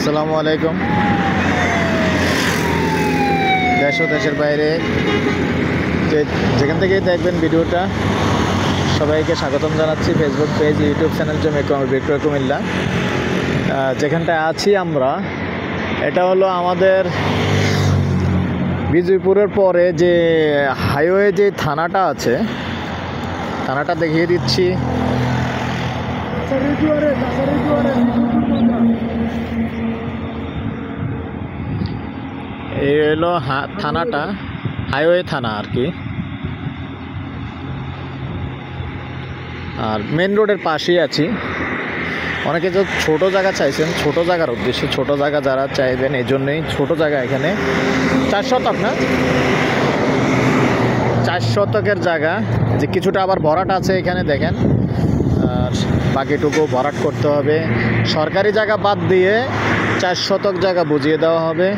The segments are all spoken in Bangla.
আসসালামু আলাইকুম। দেশ ও দেশের বাইরে যেখান থেকেই দেখবেন ভিডিওটা, সবাইকে স্বাগতম জানাচ্ছি। ফেসবুক পেজ, ইউটিউব চ্যানেল জমি বিক্রয় কুমিল্লা। যেখানটায় আছি আমরা, এটা হলো আমাদের বিজয়পুরের পরে যে হাইওয়ে যে থানাটা আছে, থানাটা দেখিয়ে দিচ্ছি। এই হলো থানাটা, হাইওয়ে থানা আর কি। আর মেন রোডের পাশেই আছি। অনেকে যে ছোটো জায়গা চাইছেন, ছোটো জায়গার উদ্দেশ্যে, ছোটো জায়গা যারা চাইবেন এই জন্যই ছোটো জায়গা। এখানে 4 শতক না, 4 শতকের জায়গা, যে কিছুটা আবার ভরাট আছে এখানে দেখেন। আর বাকিটুকু ভরাট করতে হবে। সরকারি জায়গা বাদ দিয়ে 4 শতক জায়গা বুঝিয়ে দেওয়া হবে,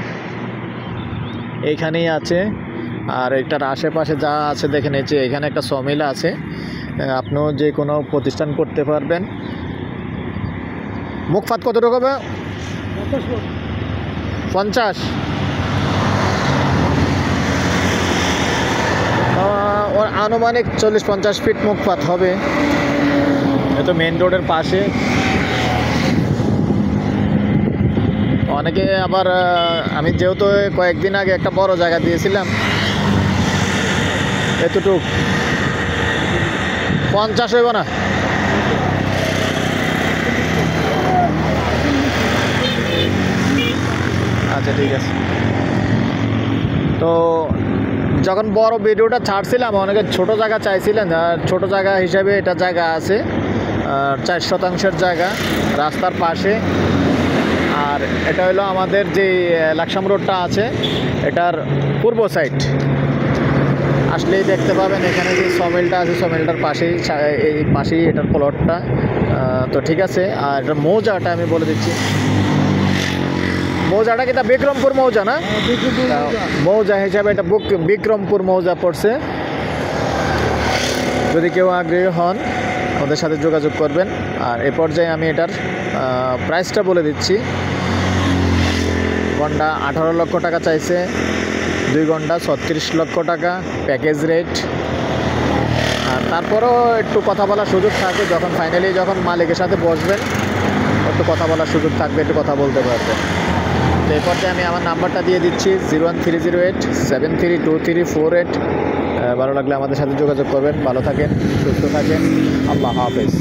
এইখানেই আছে। আর এটার আশেপাশে যা আছে দেখেন, এই যে এখানে একটা সমিল আছে, আপনিও যে কোনো প্রতিষ্ঠান করতে পারবেন। মুখপাত কতটুকু হবে? 50। ওর আনুমানিক 40-50 ফিট মুখপাত হবে। এ তো মেন রোডের পাশে। অনেকে আবার, আমি যেহেতু কয়েকদিন আগে একটা বড় জায়গা দিয়েছিলাম, এতটুক 50 হইব না। আচ্ছা ঠিক আছে। তো যখন বড় ভিডিওটা ছাড়ছিলাম, অনেকে ছোট জায়গা চাইছিলেন। আর ছোট জায়গা হিসাবে এটা জায়গা আছে, 4 শতাংশের জায়গা রাস্তার পাশে। আর এটা হলো আমাদের যে লাকসাম রোডটা আছে, এটার পূর্ব সাইড আসলেই দেখতে পাবেন। এখানে যে সমিলটা আছে, সমিলটার পাশেই, এই পাশেই এটার প্লটটা। তো ঠিক আছে। আর এটার মৌজাটা আমি বলে দিচ্ছি। মৌজাটা কি তা বিক্রমপুর মৌজা না? মৌজা হিসাবে এটা বিক্রমপুর মৌজা পড়ছে। যদি কেউ আগ্রহী হন, আমাদের সাথে যোগাযোগ করবেন। আর এ পর্যায়ে আমি এটার প্রাইসটা বলে দিচ্ছি। ঘন্টা 18 লক্ষ টাকা চাইছে, 2 ঘন্টা 36 লক্ষ টাকা প্যাকেজ রেট। আর তারপরও একটু কথা বলার সুযোগ থাকে, যখন ফাইনালি যখন মালিকের সাথে বসবেন, একটু কথা বলার সুযোগ থাকবে, একটু কথা বলতে পারবেন। তো এই পর্যায়ে আমি আমার নাম্বারটা দিয়ে দিচ্ছি, 01308732348। ভালো লাগলে আমাদের সাথে যোগাযোগ করবেন। ভালো থাকেন, সুস্থ থাকেন। আল্লাহ হাফেজ।